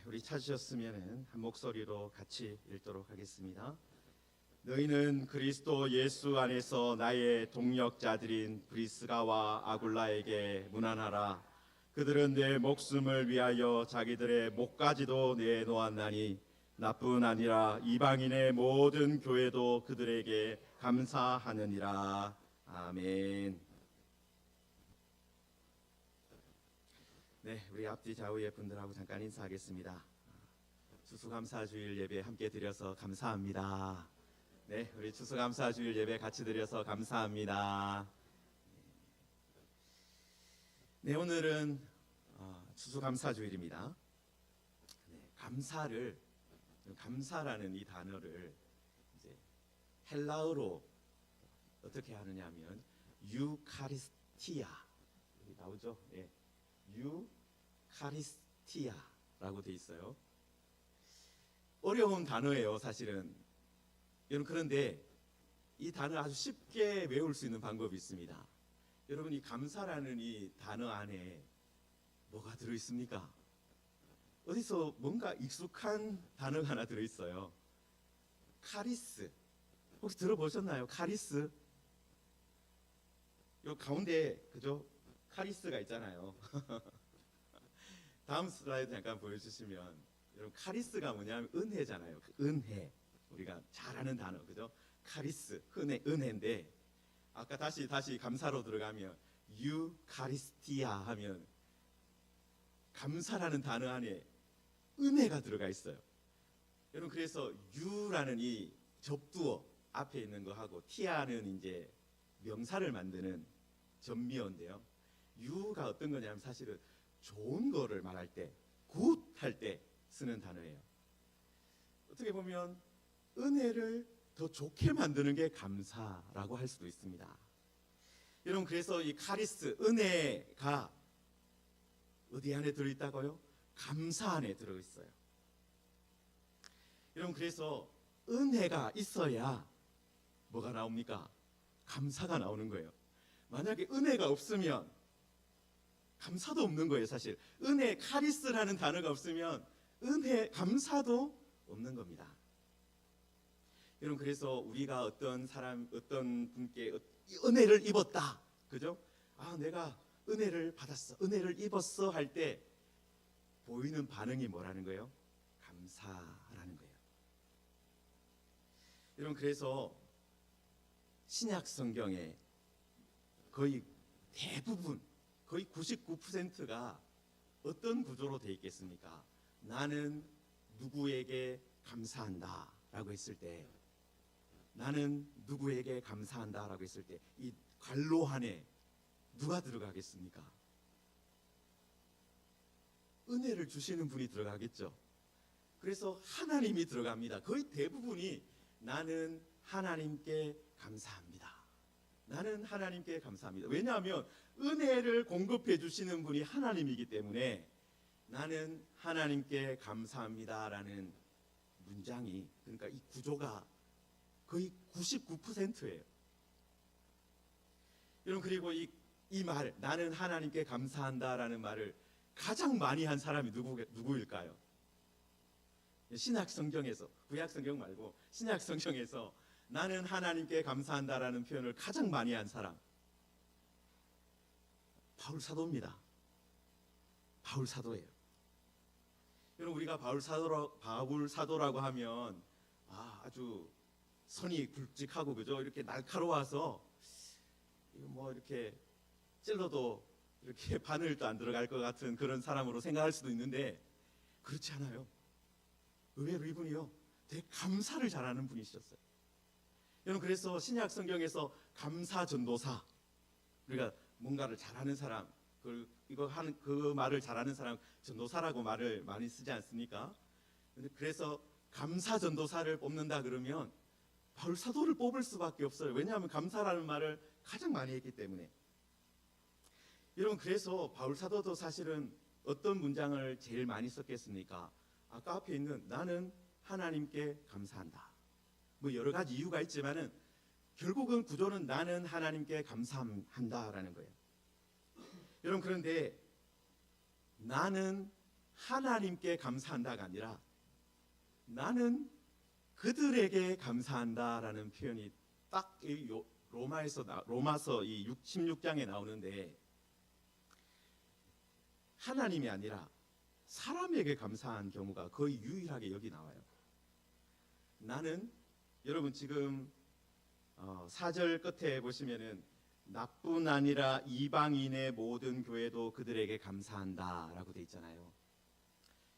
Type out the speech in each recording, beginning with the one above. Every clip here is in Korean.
우리 찾으셨으면 한 목소리로 같이 읽도록 하겠습니다. 너희는 그리스도 예수 안에서 나의 동역자들인 브리스가와 아굴라에게 문안하라. 그들은 내 목숨을 위하여 자기들의 목까지도 내놓았나니 나뿐 아니라 이방인의 모든 교회도 그들에게 감사하느니라. 아멘. 네, 우리 앞뒤 좌우의 분들하고 잠깐 인사하겠습니다. 추수감사주일 예배 함께 드려서 감사합니다. 네, 우리 추수감사주일 예배 같이 드려서 감사합니다. 네, 오늘은 추수감사주일입니다. 네, 감사라는 이 단어를 이제 헬라어로 어떻게 하느냐면 유카리스티아 여기 나오죠? 네. 유카리스티아라고 돼 있어요. 어려운 단어예요, 사실은. 여러분, 그런데 이 단어 아주 쉽게 외울 수 있는 방법이 있습니다. 여러분, 이 감사라는 이 단어 안에 뭐가 들어 있습니까? 어디서 뭔가 익숙한 단어가 하나 들어 있어요. 카리스. 혹시 들어보셨나요? 카리스. 요 가운데 그죠? 카리스가 있잖아요. 다음 슬라이드 잠깐 보여주시면, 여러분, 카리스가 뭐냐면 은혜잖아요. 은혜, 우리가 잘 아는 단어, 그죠? 카리스, 은혜인데, 아까 다시 감사로 들어가면 유카리스티아 하면 감사라는 단어 안에 은혜가 들어가 있어요. 여러분, 그래서 유라는 이 접두어 앞에 있는 거하고 티아는 이제 명사를 만드는 전미어인데요. 유가 어떤 거냐면 사실은 좋은 거를 말할 때, 굿 할 때 쓰는 단어예요. 어떻게 보면 은혜를 더 좋게 만드는 게 감사라고 할 수도 있습니다. 여러분, 그래서 이 카리스, 은혜가 어디 안에 들어있다고요? 감사 안에 들어있어요. 여러분, 그래서 은혜가 있어야 뭐가 나옵니까? 감사가 나오는 거예요. 만약에 은혜가 없으면 감사도 없는 거예요, 사실. 은혜, 카리스라는 단어가 없으면 은혜, 감사도 없는 겁니다. 여러분, 그래서 우리가 어떤 분께 은혜를 입었다, 그죠? 아, 내가 은혜를 받았어, 은혜를 입었어 할 때 보이는 반응이 뭐라는 거예요? 감사라는 거예요. 여러분, 그래서 신약 성경에 거의 대부분, 거의 99%가 어떤 구조로 되어 있겠습니까? 나는 누구에게 감사한다 라고 했을 때, 나는 누구에게 감사한다 라고 했을 때 이 괄호 안에 누가 들어가겠습니까? 은혜를 주시는 분이 들어가겠죠. 그래서 하나님이 들어갑니다. 거의 대부분이 나는 하나님께 감사합니다. 나는 하나님께 감사합니다. 왜냐하면 은혜를 공급해 주시는 분이 하나님이기 때문에 나는 하나님께 감사합니다라는 문장이, 그러니까 이 구조가 거의 99%예요. 여러분, 그리고 이 말, 나는 하나님께 감사한다라는 말을 가장 많이 한 사람이 누구일까요? 신약 성경에서, 구약 성경 말고 신약 성경에서 나는 하나님께 감사한다라는 표현을 가장 많이 한 사람, 바울 사도입니다. 바울 사도예요. 여러분, 우리가 바울 사도라고 하면 아주 선이 굵직하고, 그죠? 이렇게 날카로워서 뭐 이렇게 찔러도 이렇게 바늘도 안 들어갈 것 같은 그런 사람으로 생각할 수도 있는데, 그렇지 않아요. 의외로 이분이요, 되게 감사를 잘하는 분이셨어요. 여러분, 그래서 신약 성경에서 감사 전도사, 우리가 뭔가를 잘하는 사람, 그 말을 잘하는 사람 전도사라고 말을 많이 쓰지 않습니까? 그래서 감사 전도사를 뽑는다 그러면 바울 사도를 뽑을 수밖에 없어요. 왜냐하면 감사라는 말을 가장 많이 했기 때문에. 여러분, 그래서 바울 사도도 사실은 어떤 문장을 제일 많이 썼겠습니까? 아까 앞에 있는 나는 하나님께 감사한다. 뭐 여러 가지 이유가 있지만은 결국은 구조는 나는 하나님께 감사한다라는 거예요. 여러분, 그런데 나는 하나님께 감사한다가 아니라 나는 그들에게 감사한다라는 표현이 딱 로마서 이 16장에 나오는데, 하나님이 아니라 사람에게 감사한 경우가 거의 유일하게 여기 나와요. 나는, 여러분 지금 4절 끝에 보시면은 나뿐 아니라 이방인의 모든 교회도 그들에게 감사한다라고 돼 있잖아요.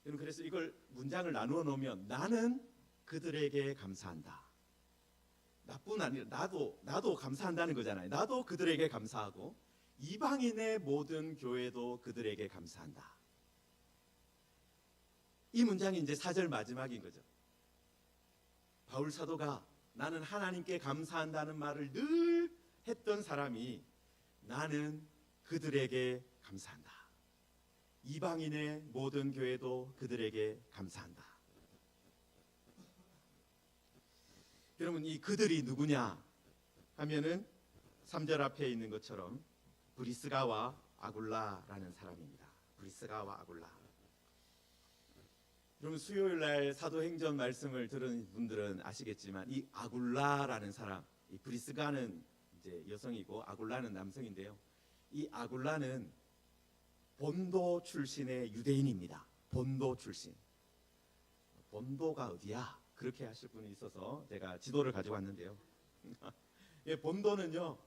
여러분, 그래서 이걸 문장을 나누어 놓으면 나는 그들에게 감사한다. 나뿐 아니라 나도 감사한다는 거잖아요. 나도 그들에게 감사하고 이방인의 모든 교회도 그들에게 감사한다. 이 문장이 이제 4절 마지막인 거죠. 바울 사도가 나는 하나님께 감사한다는 말을 늘 했던 사람이 나는 그들에게 감사한다. 이방인의 모든 교회도 그들에게 감사한다. 여러분, 이 그들이 누구냐 하면은 3절 앞에 있는 것처럼 브리스가와 아굴라라는 사람입니다. 브리스가와 아굴라. 여러분, 수요일 날 사도행전 말씀을 들은 분들은 아시겠지만 이 아굴라라는 사람, 이 브리스가는 이제 여성이고 아굴라는 남성인데요. 이 아굴라는 본도 출신의 유대인입니다. 본도 출신. 본도가 어디야? 그렇게 하실 분이 있어서 제가 지도를 가지고 왔는데요. 예, 본도는요,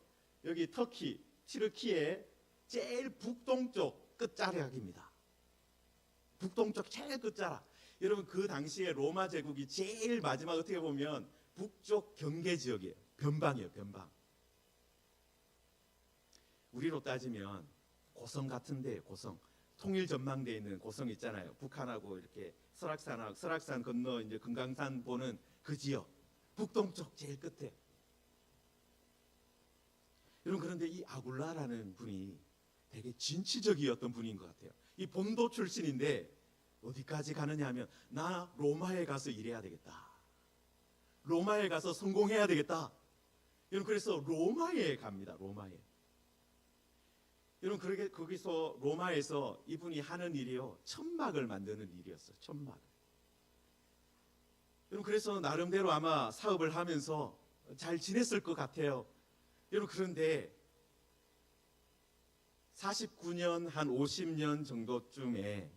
여기 터키, 튀르키의 제일 북동쪽 끝자락입니다. 북동쪽 제일 끝자락. 여러분, 그 당시에 로마 제국이 제일 마지막, 어떻게 보면 북쪽 경계 지역이에요. 변방이에요, 변방. 우리로 따지면 고성 같은데, 고성. 통일 전망대에 있는 고성 있잖아요. 북한하고 이렇게 설악산 건너 이제 금강산 보는 그 지역. 북동쪽 제일 끝에. 여러분, 그런데 이 아굴라라는 분이 되게 진취적이었던 분인 것 같아요. 이 본도 출신인데 어디까지 가느냐 하면 나 로마에 가서 일해야 되겠다. 로마에 가서 성공해야 되겠다. 여러분, 그래서 로마에 갑니다. 로마에. 여러분, 그렇게 거기서 로마에서 이분이 하는 일이요, 천막을 만드는 일이었어요. 천막. 여러분, 그래서 나름대로 아마 사업을 하면서 잘 지냈을 것 같아요. 여러분, 그런데 49년 한 50년 정도쯤에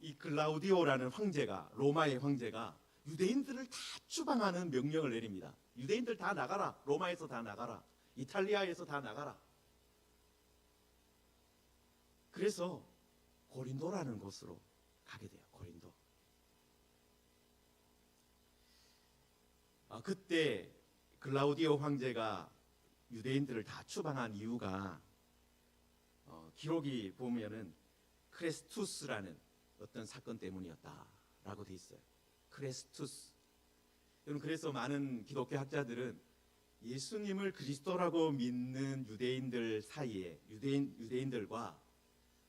이 글라우디오라는 황제가, 로마의 황제가 유대인들을 다 추방하는 명령을 내립니다. 유대인들 다 나가라. 로마에서 다 나가라. 이탈리아에서 다 나가라. 그래서 고린도라는 곳으로 가게 돼요. 고린도. 그때 글라우디오 황제가 유대인들을 다 추방한 이유가 기록이 보면은 크레스투스라는 어떤 사건 때문이었다라고 돼 있어요. 크레스투스. 여러분, 그래서 많은 기독교 학자들은 예수님을 그리스도라고 믿는 유대인들 사이에, 유대인들과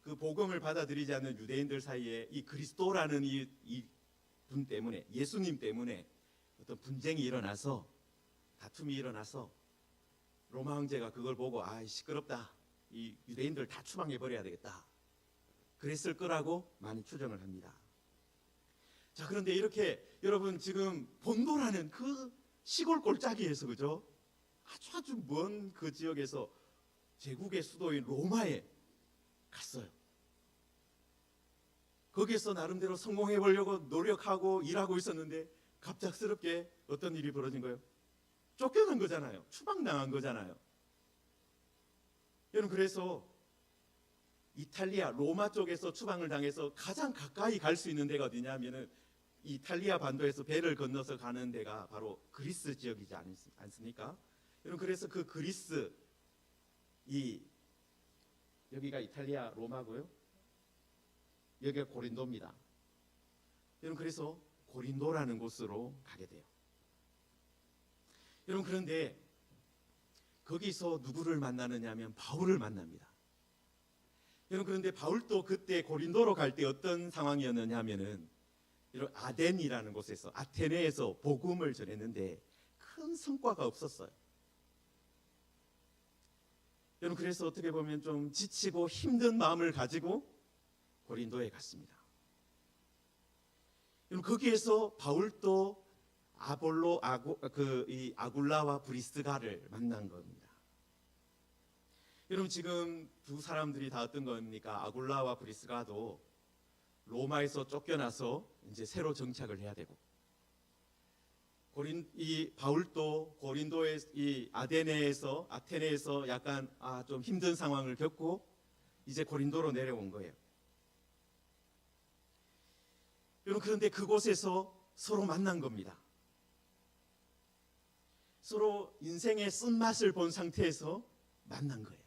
그 복음을 받아들이지 않는 유대인들 사이에 이 그리스도라는 이 분 때문에, 예수님 때문에 어떤 분쟁이 일어나서, 다툼이 일어나서 로마 황제가 그걸 보고 시끄럽다. 이 유대인들 다 추방해 버려야 되겠다. 그랬을 거라고 많이 추정을 합니다. 자, 그런데 이렇게 여러분, 지금 본도라는 그 시골 골짜기에서, 그죠? 아주 먼 그 지역에서 제국의 수도인 로마에 갔어요. 거기에서 나름대로 성공해 보려고 노력하고 일하고 있었는데 갑작스럽게 어떤 일이 벌어진 거예요? 쫓겨난 거잖아요. 추방당한 거잖아요. 여러분, 그래서 이탈리아, 로마 쪽에서 추방을 당해서 가장 가까이 갈 수 있는 데가 어디냐 하면은 이탈리아 반도에서 배를 건너서 가는 데가 바로 그리스 지역이지 않습니까? 여러분, 그래서 그 그리스, 여기가 이탈리아 로마고요. 여기가 고린도입니다. 여러분, 그래서 고린도라는 곳으로 가게 돼요. 여러분, 그런데 거기서 누구를 만나느냐 하면 바울을 만납니다. 여러분, 그런데 바울도 그때 고린도로 갈 때 어떤 상황이었느냐 하면은 이런 아덴이라는 곳에서, 아테네에서 복음을 전했는데 큰 성과가 없었어요. 여러분, 그래서 어떻게 보면 좀 지치고 힘든 마음을 가지고 고린도에 갔습니다. 여러분 거기에서 바울도 이 아굴라와 브리스가를 만난 겁니다. 여러분 지금 두 사람들이 다 어떤 겁니까? 아굴라와 브리스가도 로마에서 쫓겨나서 이제 새로 정착을 해야 되고, 이 바울도 고린도의 이 아테네에서 약간 좀 힘든 상황을 겪고 이제 고린도로 내려온 거예요. 여러분 그런데 그곳에서 서로 만난 겁니다. 서로 인생의 쓴맛을 본 상태에서 만난 거예요.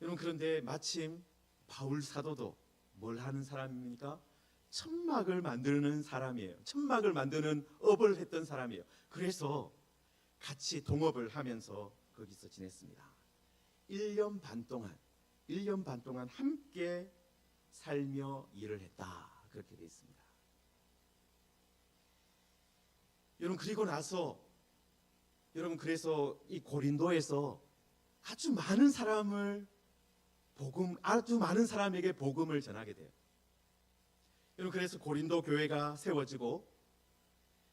여러분 그런데 마침 바울 사도도 뭘 하는 사람입니까? 천막을 만드는 사람이에요. 천막을 만드는 업을 했던 사람이에요. 그래서 같이 동업을 하면서 거기서 지냈습니다. 1년 반 동안 함께 살며 일을 했다. 그렇게 되어 있습니다. 여러분 그리고 나서 그래서 이 고린도에서 아주 많은 사람에게 복음을 전하게 돼요. 여러분 그래서 고린도 교회가 세워지고,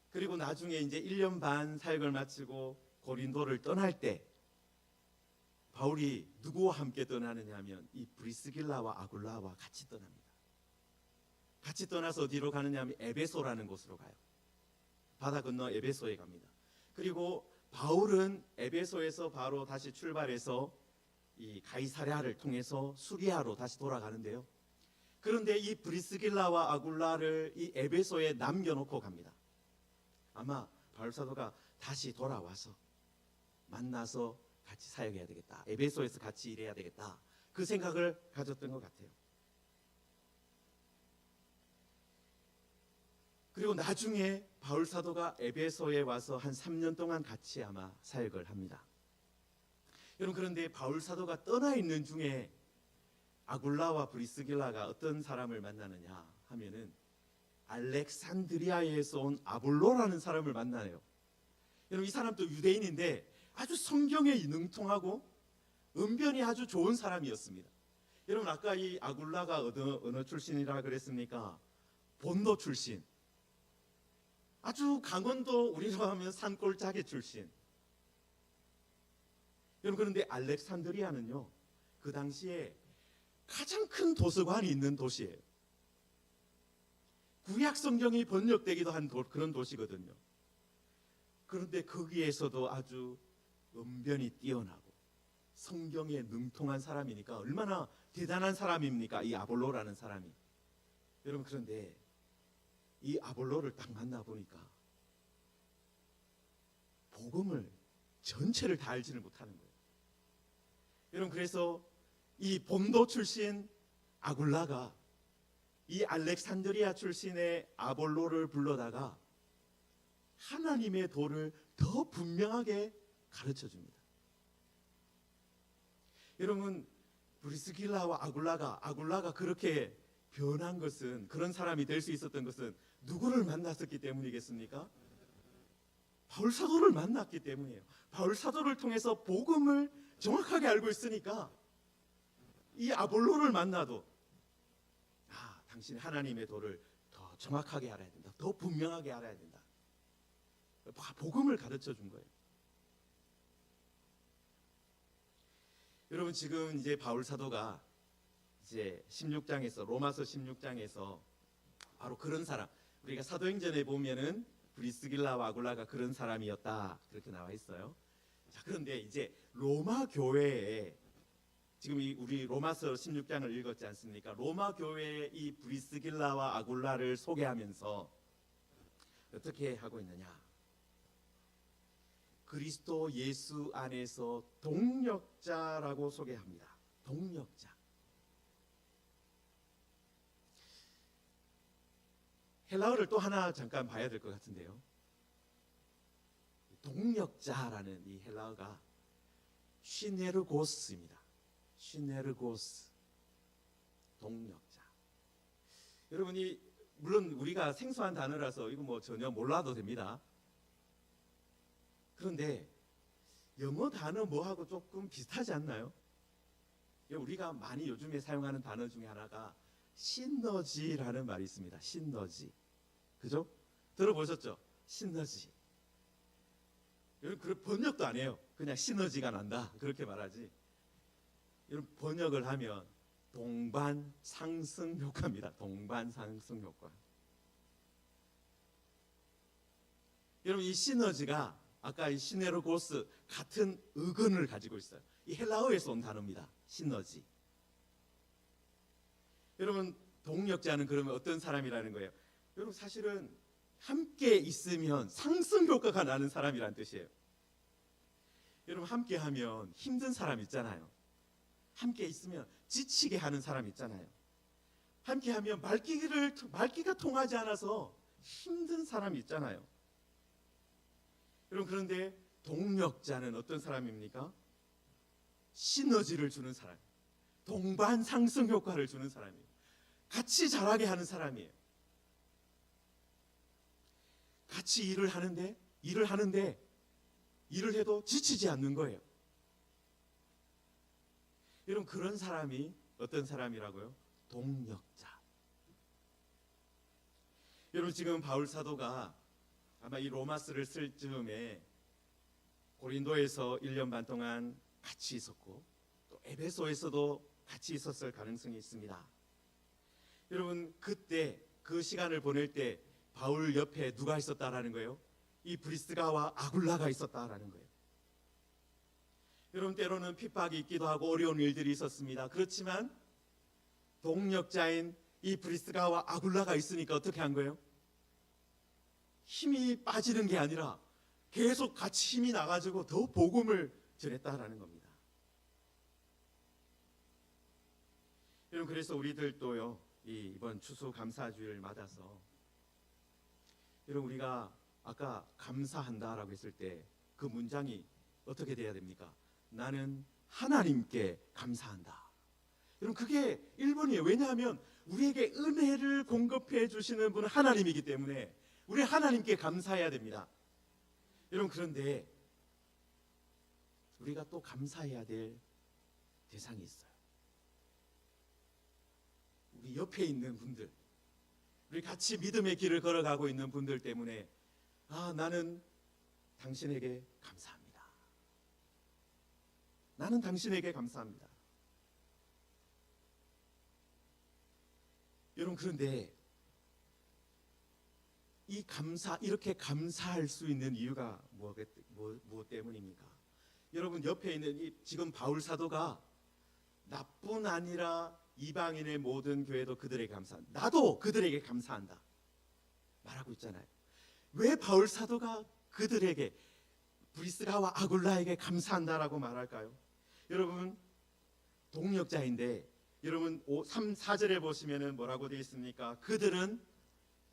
그리고 나중에 이제 1년 반 사역을 마치고 고린도를 떠날 때 바울이 누구와 함께 떠나느냐 하면 이 브리스길라와 아굴라와 같이 떠납니다. 같이 떠나서 어디로 가느냐 하면 에베소라는 곳으로 가요. 바다 건너 에베소에 갑니다. 그리고 바울은 에베소에서 바로 다시 출발해서 이 가이사랴를 통해서 수리아로 다시 돌아가는데요. 그런데 이 브리스길라와 아굴라를 이 에베소에 남겨놓고 갑니다. 아마 바울 사도가 다시 돌아와서 만나서 같이 사역해야 되겠다, 에베소에서 같이 일해야 되겠다, 그 생각을 가졌던 것 같아요. 그리고 나중에 바울 사도가 에베소에 와서 한 3년 동안 같이 아마 사역을 합니다. 여러분 그런데 바울 사도가 떠나 있는 중에 아굴라와 브리스길라가 어떤 사람을 만나느냐 하면은 알렉산드리아에서 온 아볼로라는 사람을 만나요. 여러분 이 사람도 유대인인데 아주 성경에 능통하고 언변이 아주 좋은 사람이었습니다. 여러분 아까 이 아굴라가 어느 출신이라 그랬습니까? 본도 출신. 아주 강원도 우리로 하면 산골짜기 출신. 여러분 그런데 알렉산드리아는요, 그 당시에 가장 큰 도서관이 있는 도시예요. 구약 성경이 번역되기도 한 그런 도시거든요. 그런데 거기에서도 아주 언변이 뛰어나고 성경에 능통한 사람이니까 얼마나 대단한 사람입니까? 이 아볼로라는 사람이. 여러분 그런데 이 아볼로를 딱 만나보니까 복음을 전체를 다 알지는 못하는 거예요. 여러분 그래서 이 본도 출신 아굴라가 이 알렉산드리아 출신의 아볼로를 불러다가 하나님의 도를 더 분명하게 가르쳐 줍니다. 여러분 브리스길라와 아굴라가 그렇게 변한 것은, 그런 사람이 될 수 있었던 것은 누구를 만났었기 때문이겠습니까? 바울 사도를 만났기 때문이에요. 바울 사도를 통해서 복음을 정확하게 알고 있으니까 이 아볼로를 만나도 당신 하나님의 도를 더 정확하게 알아야 된다, 더 분명하게 알아야 된다, 복음을 가르쳐 준 거예요. 여러분 지금 이제 바울 사도가 이제 16장에서 로마서 16장에서 바로 그런 사람, 우리가 사도행전에 보면은 브리스길라와 아굴라가 그런 사람이었다 그렇게 나와 있어요. 자, 그런데 이제 로마 교회에 지금 우리 로마서 16장을 읽었지 않습니까? 로마 교회의 이 브리스길라와 아굴라를 소개하면서 어떻게 하고 있느냐? 그리스도 예수 안에서 동력자라고 소개합니다. 동력자. 헬라어를 또 하나 잠깐 봐야 될 것 같은데요. 동력자라는 이 헬라어가 시네르고스입니다. 시네르고스, 동력자. 여러분이 물론 우리가 생소한 단어라서 이거 뭐 전혀 몰라도 됩니다. 그런데 영어 단어 뭐하고 조금 비슷하지 않나요? 우리가 많이 요즘에 사용하는 단어 중에 하나가 시너지라는 말이 있습니다. 시너지. 그죠? 들어보셨죠? 시너지. 여러분 그 번역도 안 해요. 그냥 시너지가 난다 그렇게 말하지. 여러분 번역을 하면 동반 상승 효과입니다. 동반 상승 효과. 여러분 이 시너지가 아까 이 시네르고스 같은 어근을 가지고 있어요. 이 헬라어에서 온 단어입니다. 시너지. 여러분 동력자는 그러면 어떤 사람이라는 거예요? 여러분 사실은 함께 있으면 상승 효과가 나는 사람이란 뜻이에요. 여러분 함께 하면 힘든 사람 있잖아요. 함께 있으면 지치게 하는 사람 있잖아요. 함께 하면 말기가 통하지 않아서 힘든 사람 있잖아요. 여러분 그런데 동력자는 어떤 사람입니까? 시너지를 주는 사람, 동반 상승 효과를 주는 사람이에요. 같이 자라게 하는 사람이에요. 같이 일을 하는데 일을 해도 지치지 않는 거예요. 여러분 그런 사람이 어떤 사람이라고요? 동력자. 여러분 지금 바울 사도가 아마 이 로마서를 쓸 즈음에 고린도에서 1년 반 동안 같이 있었고 또 에베소에서도 같이 있었을 가능성이 있습니다. 여러분 그때 그 시간을 보낼 때 바울 옆에 누가 있었다라는 거예요? 이 브리스가와 아굴라가 있었다라는 거예요. 여러분 때로는 핍박이 있기도 하고 어려운 일들이 있었습니다. 그렇지만 동력자인 이 브리스가와 아굴라가 있으니까 어떻게 한 거예요? 힘이 빠지는 게 아니라 계속 같이 힘이 나가지고 더 복음을 전했다라는 겁니다. 여러분 그래서 우리들도요 이번 추수감사주일을 맞아서 여러분 우리가 아까 감사한다라고 했을 때 그 문장이 어떻게 돼야 됩니까? 나는 하나님께 감사한다. 여러분 그게 1번이에요. 왜냐하면 우리에게 은혜를 공급해 주시는 분은 하나님이기 때문에 우리 하나님께 감사해야 됩니다. 여러분 그런데 우리가 또 감사해야 될 대상이 있어요. 우리 옆에 있는 분들, 우리 같이 믿음의 길을 걸어가고 있는 분들 때문에 나는 당신에게 감사합니다. 나는 당신에게 감사합니다. 여러분 그런데 이렇게 감사할 수 있는 이유가 무엇 때문입니까? 여러분 옆에 있는 지금 바울 사도가 나뿐 아니라 이방인의 모든 교회도 그들에게 감사한다. 나도 그들에게 감사한다. 말하고 있잖아요. 왜 바울 사도가 그들에게 브리스가와 아굴라에게 감사한다라고 말할까요? 여러분 동력자인데 여러분 3, 4절에 보시면은 뭐라고 되어 있습니까? 그들은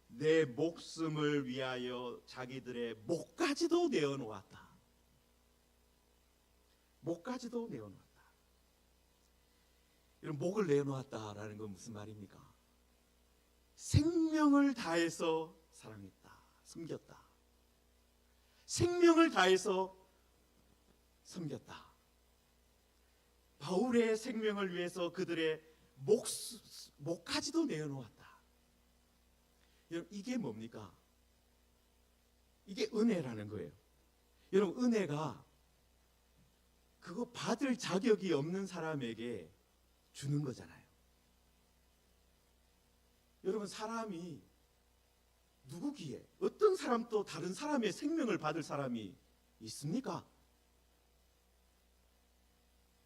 내 목숨을 위하여 자기들의 목까지도 내어놓았다. 목까지도 내어놓았다. 이런 목을 내어놓았다라는 건 무슨 말입니까? 생명을 다해서 사랑했다, 섬겼다. 생명을 다해서 섬겼다. 바울의 생명을 위해서 그들의 목까지도 내어놓았다. 여러분 이게 뭡니까? 이게 은혜라는 거예요. 여러분 은혜가 그거 받을 자격이 없는 사람에게 주는 거잖아요. 여러분 사람이 누구기에 어떤 사람도 다른 사람의 생명을 받을 사람이 있습니까?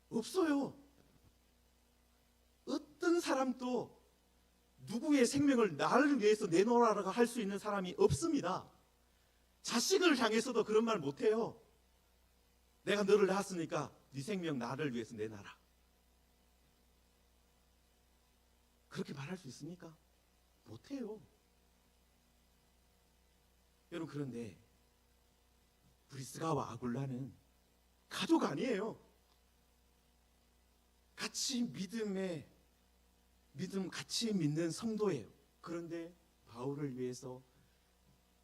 없어요. 어떤 사람도 누구의 생명을 나를 위해서 내놓으라고 할 수 있는 사람이 없습니다. 자식을 향해서도 그런 말 못해요. 내가 너를 낳았으니까 네 생명 나를 위해서 내놔라. 그렇게 말할 수 있습니까? 못해요. 여러분 그런데 브리스가와 아굴라는 가족 아니에요. 같이 같이 믿는 성도예요. 그런데 바울을 위해서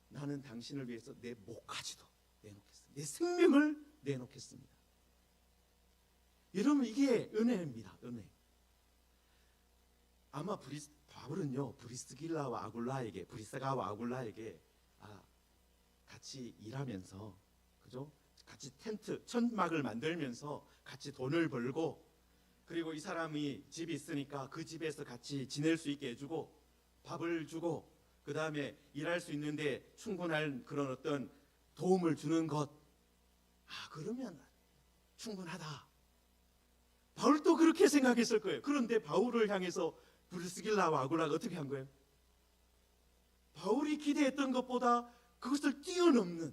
나는 당신을 위해서 내 목까지도 내놓겠습니다. 내 생명을 내놓겠습니다. 여러분 이게 은혜입니다. 은혜. 아마 바울은요 브리스가와 아굴라에게 같이 일하면서, 그죠? 같이 텐트 천막을 만들면서 같이 돈을 벌고, 그리고 이 사람이 집이 있으니까 그 집에서 같이 지낼 수 있게 해주고 밥을 주고, 그 다음에 일할 수 있는데 충분한 그런 어떤 도움을 주는 것, 그러면 충분하다. 바울도 그렇게 생각했을 거예요. 그런데 바울을 향해서 브리스길라와 아굴라가 어떻게 한 거예요? 바울이 기대했던 것보다 그것을 뛰어넘는,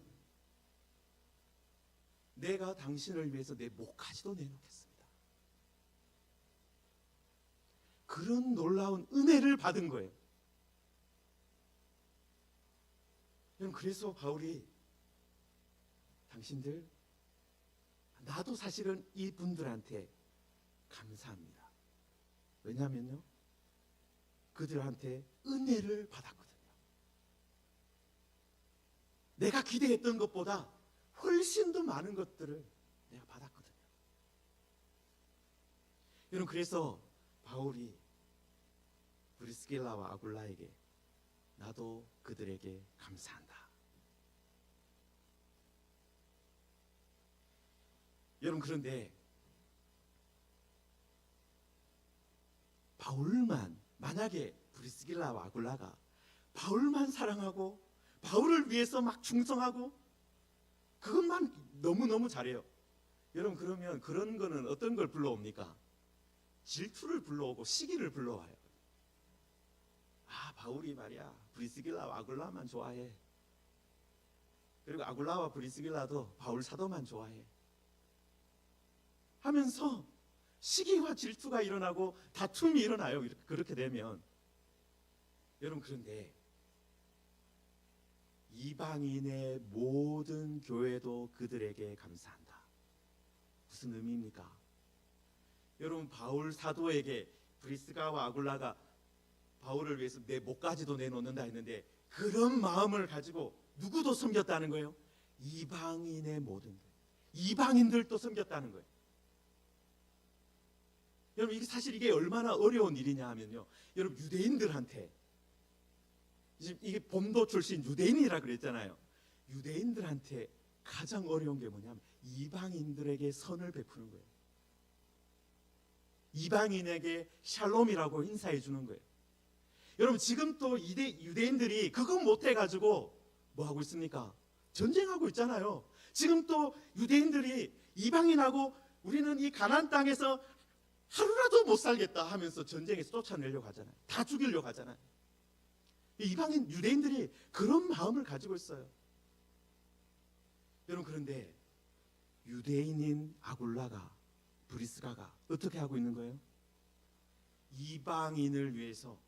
내가 당신을 위해서 내 목까지도 내놓겠습니다, 그런 놀라운 은혜를 받은 거예요. 여러분, 그래서 바울이 당신들, 나도 사실은 이분들한테 감사합니다. 왜냐하면요, 그들한테 은혜를 받았거든요. 내가 기대했던 것보다 훨씬 더 많은 것들을 내가 받았거든요. 여러분, 그래서 바울이 브리스길라와 아굴라에게 나도 그들에게 감사한다. 여러분, 그런데 바울만, 만약에 브리스길라와 아굴라가 바울만 사랑하고 바울을 위해서 막 충성하고 그것만 너무너무 잘해요. 여러분, 그러면 그런 거는 어떤 걸 불러옵니까? 질투를 불러오고 시기를 불러와요. 바울이 말이야 브리스길라와 아굴라만 좋아해. 그리고 아굴라와 브리스길라도 바울 사도만 좋아해 하면서 시기와 질투가 일어나고 다툼이 일어나요. 그렇게 되면. 여러분, 그런데 이방인의 모든 교회도 그들에게 감사한다. 무슨 의미입니까? 여러분, 바울 사도에게 브리스가와 아굴라가 바울을 위해서 내 목까지도 내놓는다 했는데, 그런 마음을 가지고 누구도 섬겼다는 거예요? 이방인의 모든 교회, 이방인들도 섬겼다는 거예요. 여러분, 사실 이게 얼마나 어려운 일이냐 하면요, 여러분, 유대인들한테, 이게 본도 출신 유대인이라 그랬잖아요. 유대인들한테 가장 어려운 게 뭐냐면 이방인들에게 선을 베푸는 거예요. 이방인에게 샬롬이라고 인사해 주는 거예요. 여러분, 지금 또 유대인들이 그거 못해가지고 뭐 하고 있습니까? 전쟁하고 있잖아요. 지금 또 유대인들이 이방인하고 우리는 이 가나안 땅에서 하루라도 못 살겠다 하면서 전쟁에서 쫓아내려고 하잖아요. 다 죽이려고 하잖아요. 이방인 유대인들이 그런 마음을 가지고 있어요. 여러분, 그런데 유대인인 아굴라가, 브리스가가 어떻게 하고 있는 거예요? 이방인을 위해서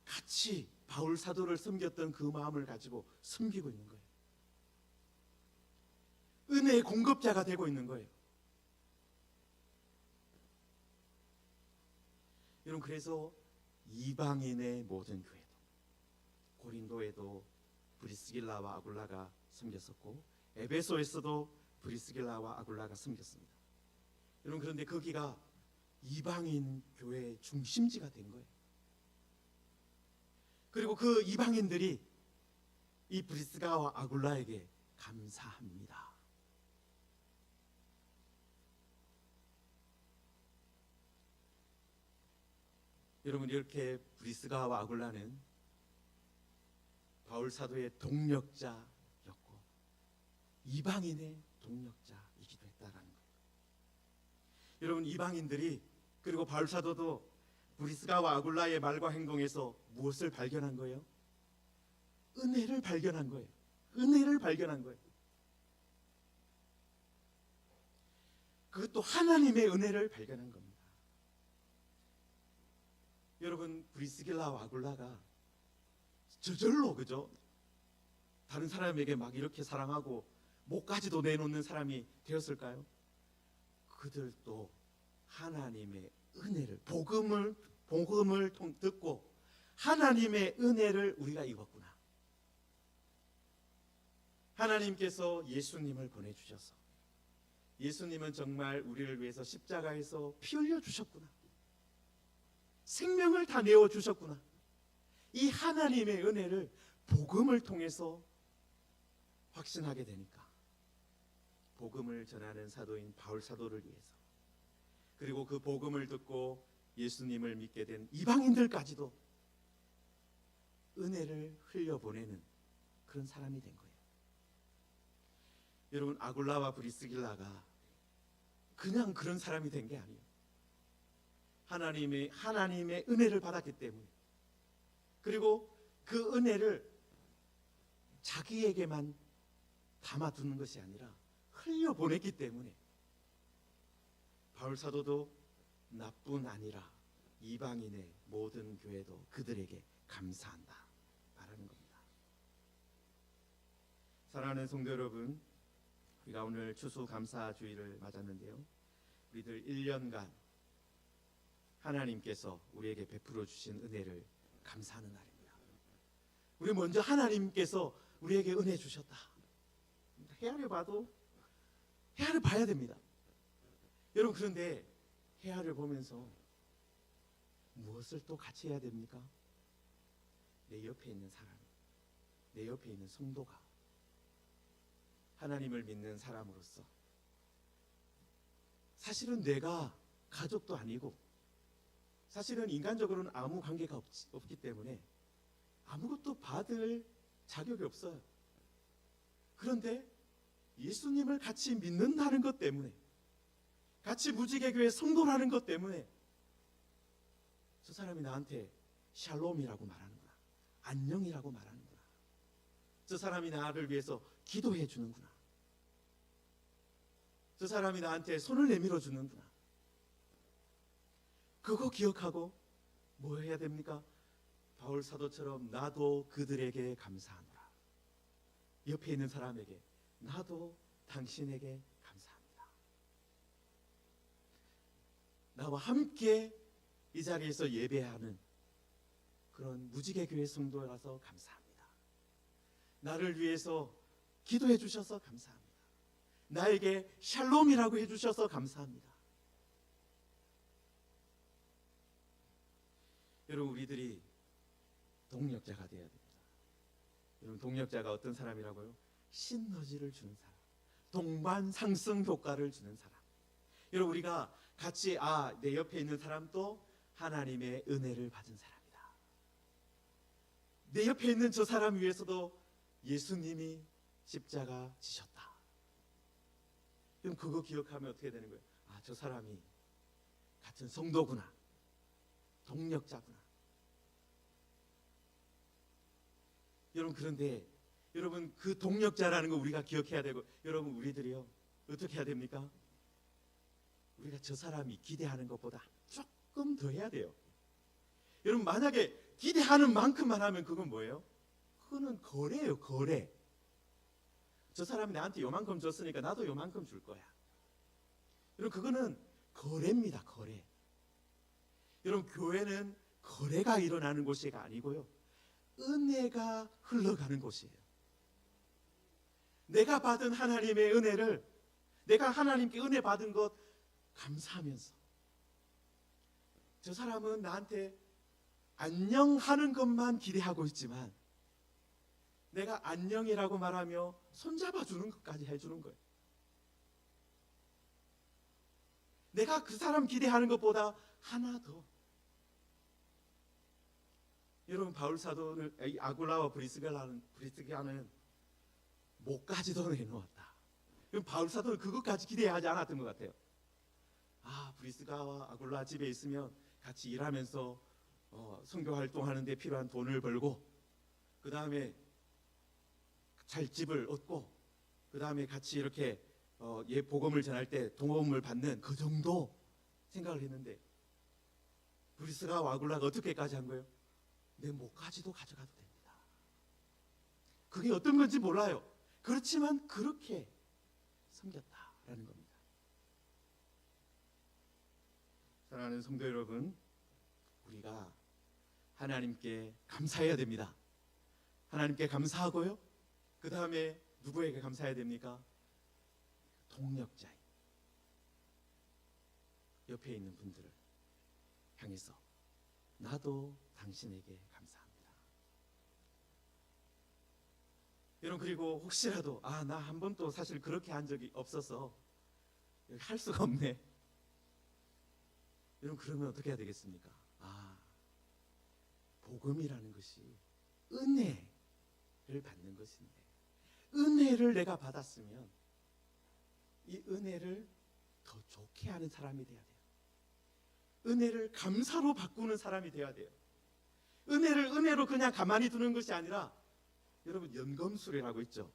같이 바울 사도를 섬겼던 그 마음을 가지고 섬기고 있는 거예요. 은혜의 공급자가 되고 있는 거예요. 여러분, 그래서 이방인의 모든 교회도, 고린도에도 브리스길라와 아굴라가 섬겼었고, 에베소에서도 브리스길라와 아굴라가 섬겼습니다. 여러분, 그런데 거기가 이방인 교회의 중심지가 된 거예요. 그리고 그 이방인들이 이 브리스가와 아굴라에게 감사합니다. 여러분, 이렇게 브리스가와 아굴라는 바울 사도의 동력자였고 이방인의 동력자이기도 했다라는 거예요. 여러분, 이방인들이, 그리고 바울 사도도 브리스가와 아굴라의 말과 행동에서 무엇을 발견한 거예요? 은혜를 발견한 거예요. 은혜를 발견한 거예요. 그것도 하나님의 은혜를 발견한 겁니다. 여러분, 브리스길라와 아굴라가 저절로, 그죠? 다른 사람에게 막 이렇게 사랑하고 목까지도 내놓는 사람이 되었을까요? 그들도 하나님의 은혜를, 복음을 듣고 하나님의 은혜를 우리가 입었구나. 하나님께서 예수님을 보내주셔서, 예수님은 정말 우리를 위해서 십자가에서 피 흘려 주셨구나. 생명을 다 내어 주셨구나. 이 하나님의 은혜를 복음을 통해서 확신하게 되니까 복음을 전하는 사도인 바울 사도를 위해서, 그리고 그 복음을 듣고 예수님을 믿게 된 이방인들까지도 은혜를 흘려보내는 그런 사람이 된 거예요. 여러분, 아굴라와 브리스길라가 그냥 그런 사람이 된 게 아니에요. 하나님의 은혜를 받았기 때문에, 그리고 그 은혜를 자기에게만 담아두는 것이 아니라 흘려보냈기 때문에 바울 사도도 나뿐 아니라 이방인의 모든 교회도 그들에게 감사한다 말하는 겁니다. 사랑하는 성도 여러분, 우리가 오늘 추수감사주일을 맞았는데요, 우리들 1년간 하나님께서 우리에게 베풀어 주신 은혜를 감사하는 날입니다. 우리 먼저 하나님께서 우리에게 은혜 주셨다. 헤아려 봐야 됩니다. 여러분, 그런데 헤아려 보면서 무엇을 또 같이 해야 됩니까? 내 옆에 있는 사람, 내 옆에 있는 성도가 하나님을 믿는 사람으로서, 사실은 내가 가족도 아니고 사실은 인간적으로는 아무 관계가 없기 때문에 아무것도 받을 자격이 없어요. 그런데 예수님을 같이 믿는다는 것 때문에, 같이 무지개교회 성도라는 것 때문에 저 사람이 나한테 샬롬이라고 말하는구나, 안녕이라고 말하는구나, 저 사람이 나를 위해서 기도해 주는구나, 저 사람이 나한테 손을 내밀어 주는구나. 그거 기억하고 뭐 해야 됩니까? 바울 사도처럼 나도 그들에게 감사하노라. 옆에 있는 사람에게 나도 당신에게 감사합니다. 나와 함께 이 자리에서 예배하는 그런 무지개교회 성도라서 감사합니다. 나를 위해서 기도해 주셔서 감사합니다. 나에게 샬롬이라고 해주셔서 감사합니다. 여러분, 우리들이 동력자가 되어야 됩니다. 여러분, 동력자가 어떤 사람이라고요? 시너지를 주는 사람, 동반 상승 효과를 주는 사람. 여러분, 우리가 같이 내 옆에 있는 사람도 하나님의 은혜를 받은 사람이다. 내 옆에 있는 저 사람 위해서도 예수님이 십자가 지셨다. 그럼 그거 기억하면 어떻게 되는 거예요? 저 사람이 같은 성도구나, 동력자구나. 여러분, 그런데 여러분, 그 동력자라는 거 우리가 기억해야 되고, 여러분, 우리들이요 어떻게 해야 됩니까? 우리가 저 사람이 기대하는 것보다 조금 더 해야 돼요. 여러분, 만약에 기대하는 만큼만 하면 그건 뭐예요? 그거는 거래예요, 거래. 저 사람이 나한테 요만큼 줬으니까 나도 요만큼 줄 거야. 여러분, 그거는 거래입니다, 거래. 여러분, 교회는 거래가 일어나는 곳이 아니고요, 은혜가 흘러가는 곳이에요. 내가 받은 하나님의 은혜를, 내가 하나님께 은혜 받은 것 감사하면서, 저 사람은 나한테 안녕하는 것만 기대하고 있지만 내가 안녕이라고 말하며 손잡아 주는 것까지 해주는 거예요. 내가 그 사람 기대하는 것보다 하나 더. 여러분, 바울 사도는 아굴라와 브리스길라는 목까지도 내놓았다. 그럼 바울 사도는 그것까지 기대하지 않았던 것 같아요. 브리스가와 아굴라 집에 있으면 같이 일하면서 선교 활동하는 데 필요한 돈을 벌고, 그 다음에 잘 집을 얻고, 그 다음에 같이 이렇게 복음을 전할 때 도움을 받는, 그 정도 생각을 했는데, 브리스가와 아굴라가 어떻게까지 한 거예요? 내 목까지도 가져가도 됩니다. 그게 어떤 건지 몰라요. 그렇지만 그렇게 섬겼다라는 겁니다. 사랑하는 성도 여러분, 우리가 하나님께 감사해야 됩니다. 하나님께 감사하고요, 그 다음에 누구에게 감사해야 됩니까? 동력자인 옆에 있는 분들을 향해서 나도 당신에게 감사합니다. 여러분, 그리고 혹시라도 나 한 번도 사실 그렇게 한 적이 없어서 할 수가 없네. 여러분, 그러면 어떻게 해야 되겠습니까? 복음이라는 것이 은혜를 받는 것인데, 은혜를 내가 받았으면 이 은혜를 더 좋게 하는 사람이 돼야 돼요. 은혜를 감사로 바꾸는 사람이 돼야 돼요. 은혜를 은혜로 그냥 가만히 두는 것이 아니라, 여러분, 연금술이라고 있죠.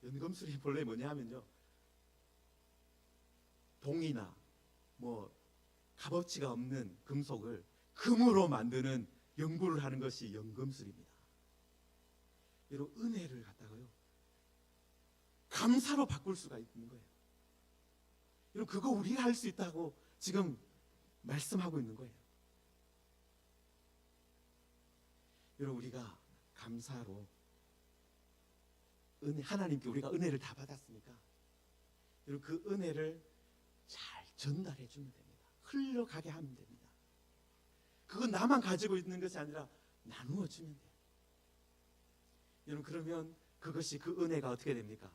연금술이 본래 뭐냐 하면요, 동이나 값어치가 없는 금속을 금으로 만드는 연구를 하는 것이 연금술입니다. 여러분, 은혜를 갖다가요 감사로 바꿀 수가 있는 거예요. 여러분, 그거 우리가 할 수 있다고 지금 말씀하고 있는 거예요. 여러분, 우리가 감사로 하나님께 우리가 은혜를 다 받았으니까, 여러분, 그 은혜를 잘 전달해 주면 됩니다. 흘러가게 하면 됩니다. 그건 나만 가지고 있는 것이 아니라 나누어 주면 돼요. 여러분, 그러면 그것이, 그 은혜가 어떻게 됩니까?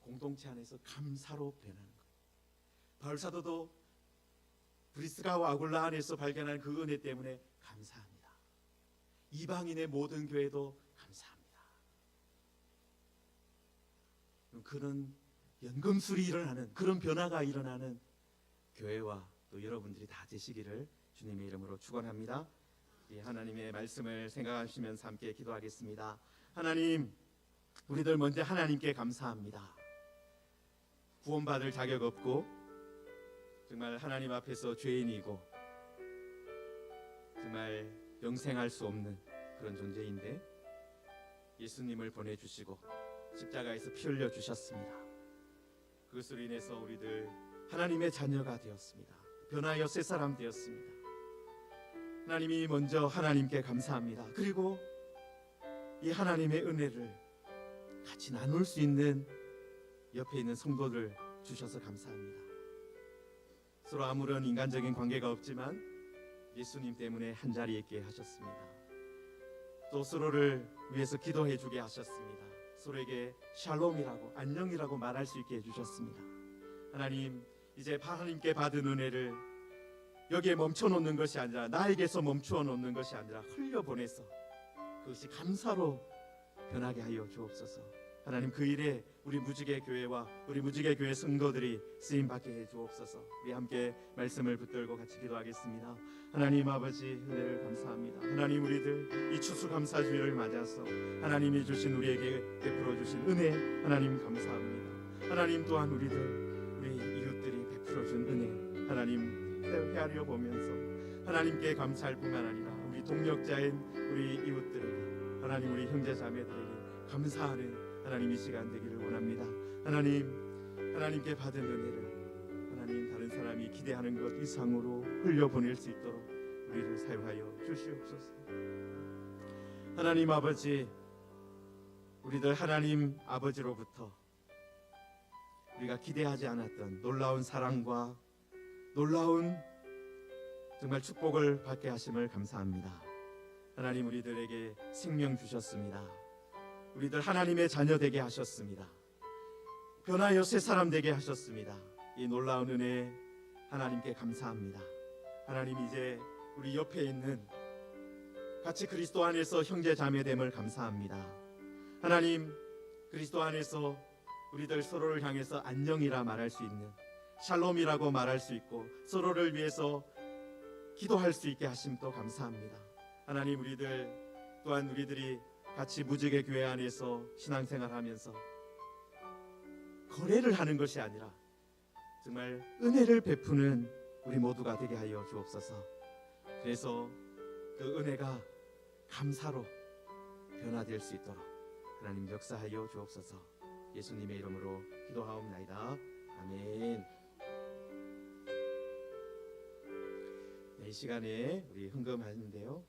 공동체 안에서 감사로 변하는 거예요. 바울 사도도 브리스가와 아굴라 안에서 발견한 그 은혜 때문에 감사합니다. 이방인의 모든 교회도 감사합니다. 그런 연금술이 일어나는, 그런 변화가 일어나는 교회와 또 여러분들이 다 되시기를 주님의 이름으로 축원합니다. 하나님의 말씀을 생각하시면서 함께 기도하겠습니다. 하나님, 우리들 먼저 하나님께 감사합니다. 구원받을 자격 없고 정말 하나님 앞에서 죄인이고 정말 영생할 수 없는 그런 존재인데, 예수님을 보내주시고 십자가에서 피 흘려 주셨습니다. 그것으로 인해서 우리들 하나님의 자녀가 되었습니다. 변하여 새 사람 되었습니다. 하나님이 먼저 하나님께 감사합니다. 그리고 이 하나님의 은혜를 같이 나눌 수 있는 옆에 있는 성도들 주셔서 감사합니다. 서로 아무런 인간적인 관계가 없지만 예수님 때문에 한 자리에 있게 하셨습니다. 또 서로를 위해서 기도해 주게 하셨습니다. 서로에게 샬롬이라고, 안녕이라고 말할 수 있게 해주셨습니다. 하나님, 이제 하나님께 받은 은혜를 여기에 멈춰 놓는 것이 아니라, 나에게서 멈추어 놓는 것이 아니라 흘려보내서 그것이 감사로 변하게 하여 주옵소서. 하나님, 그 일에 우리 무지개 교회와 우리 무지개 교회 성도들이 쓰임 받게 해 주옵소서. 우리 함께 말씀을 붙들고 같이 기도하겠습니다. 하나님 아버지, 은혜를 감사합니다. 하나님, 우리들 이 추수감사주일을 맞아서 하나님이 주신, 우리에게 베풀어 주신 은혜 하나님 감사합니다. 하나님, 또한 우리 이웃들이 베풀어 준 은혜 하나님 헤아려 보면서 하나님께 감사할 뿐만 아니라 우리 동력자인 우리 이웃들에게, 하나님 우리 형제 자매들에게 감사하는 하나님 이 시간 되기를 원합니다. 하나님께 받은 은혜를 하나님 다른 사람이 기대하는 것 이상으로 흘려보낼 수 있도록 우리를 사용하여 주시옵소서. 하나님 아버지, 우리들 하나님 아버지로부터 우리가 기대하지 않았던 놀라운 사랑과 놀라운 정말 축복을 받게 하심을 감사합니다. 하나님, 우리들에게 생명 주셨습니다. 우리들 하나님의 자녀 되게 하셨습니다. 변하여 새 사람 되게 하셨습니다. 이 놀라운 은혜 하나님께 감사합니다. 하나님, 이제 우리 옆에 있는 같이 그리스도 안에서 형제 자매됨을 감사합니다. 하나님, 그리스도 안에서 우리들 서로를 향해서 안녕이라 말할 수 있는, 샬롬이라고 말할 수 있고 서로를 위해서 기도할 수 있게 하심도 감사합니다. 하나님, 우리들 또한 우리들이 같이 무지개 교회 안에서 신앙생활하면서 거래를 하는 것이 아니라 정말 은혜를 베푸는 우리 모두가 되게 하여 주옵소서. 그래서 그 은혜가 감사로 변화될 수 있도록 하나님 역사하여 주옵소서. 예수님의 이름으로 기도하옵나이다. 아멘. 이 시간에 우리 헌금하는데요,